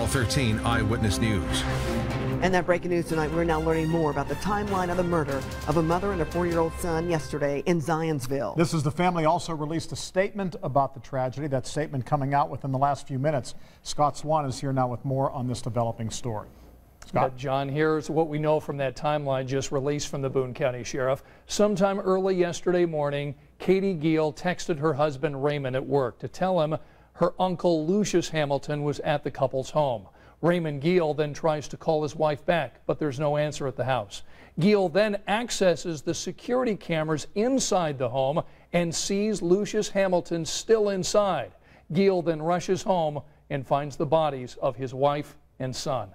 Channel 13 Eyewitness News. And that breaking news tonight, we're now learning more about the timeline of the murder of a mother and a 4-year-old son yesterday in Zionsville. This is the family also released a statement about the tragedy. That statement coming out within the last few minutes. Scott Swan is here now with more on this developing story. Scott? John, here's what we know from that timeline just released from the Boone County Sheriff. Sometime early yesterday morning, Katie Gill texted her husband Raymond at work to tell him her uncle Lucius Hamilton was at the couple's home. Raymond Gill then tries to call his wife back, but there's no answer at the house. Gill then accesses the security cameras inside the home and sees Lucius Hamilton still inside. Gill then rushes home and finds the bodies of his wife and son.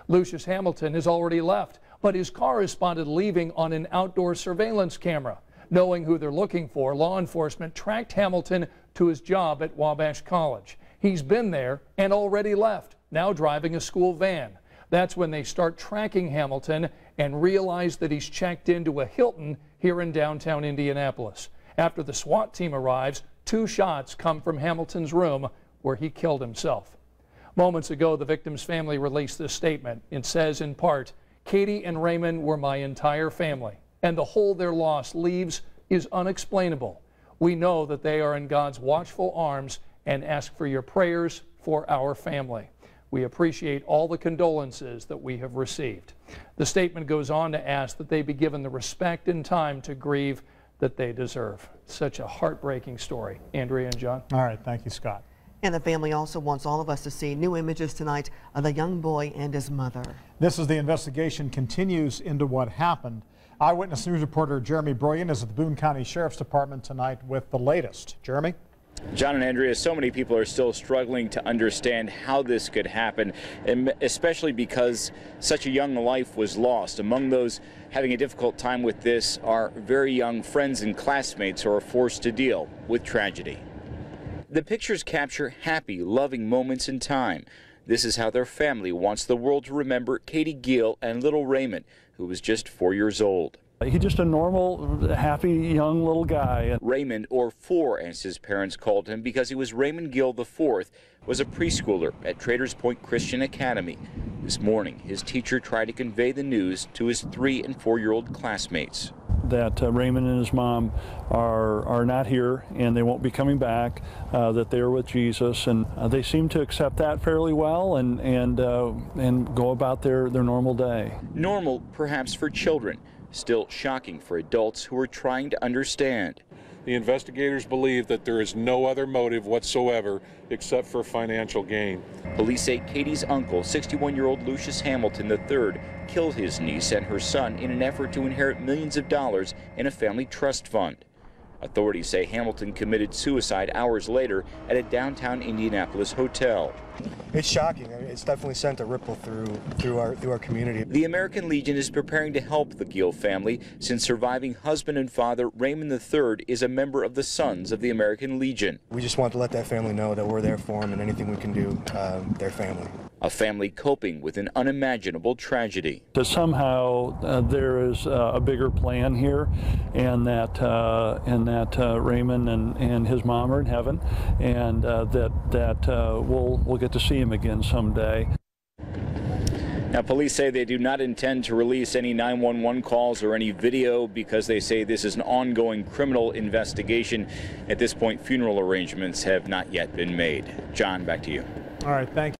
Lucius Hamilton has already left, but his car is spotted leaving on an outdoor surveillance camera. Knowing who they're looking for, law enforcement tracked Hamilton to his job at Wabash College. He's been there and already left, now driving a school van. That's when they start tracking Hamilton and realize that he's checked into a Hilton here in downtown Indianapolis. After the SWAT team arrives, 2 shots come from Hamilton's room where he killed himself. Moments ago, the victim's family released this statement. It says, in part, Katie and Raymond were my entire family, and the hole their loss leaves is unexplainable. We know that they are in God's watchful arms and ask for your prayers for our family. We appreciate all the condolences that we have received. The statement goes on to ask that they be given the respect and time to grieve that they deserve. Such a heartbreaking story. Andrea and John. All right, thank you, Scott. And the family also wants all of us to see new images tonight of the young boy and his mother. This is the investigation continues into what happened. Eyewitness News reporter Jeremy Broyen is at the Boone County Sheriff's Department tonight with the latest. Jeremy? John and Andrea, so many people are still struggling to understand how this could happen, and especially because such a young life was lost. Among those having a difficult time with this are very young friends and classmates who are forced to deal with tragedy. The pictures capture happy, loving moments in time. This is how their family wants the world to remember Katie Gill and little Raymond, who was just 4 years old. He's just a normal, happy, young little guy. Raymond, or 4 as his parents called him because he was Raymond Gill IV, was a preschooler at Traders Point Christian Academy. This morning, his teacher tried to convey the news to his 3- and 4-year-old classmates. That Raymond and his mom are not here and they won't be coming back, that they're with Jesus, and they seem to accept that fairly well and go about their normal day. Normal, perhaps, for children. Still shocking for adults who are trying to understand. The investigators believe that there is no other motive whatsoever except for financial gain. Police say Katie's uncle, 61-year-old Lucius Hamilton III, killed his niece and her son in an effort to inherit millions of dollars in a family trust fund. Authorities say Hamilton committed suicide hours later at a downtown Indianapolis hotel. It's shocking. I mean, it's definitely sent a ripple through our community. The American Legion is preparing to help the Gill family since surviving husband and father Raymond III is a member of the Sons of the American Legion. We just want to let that family know that we're there for them and anything we can do, their family. A family coping with an unimaginable tragedy. So somehow there is a bigger plan here, and that Raymond and his mom are in heaven, and we'll get to see him again someday. Now, police say they do not intend to release any 911 calls or any video because they say this is an ongoing criminal investigation. At this point, funeral arrangements have not yet been made. John, back to you. All right, thank you.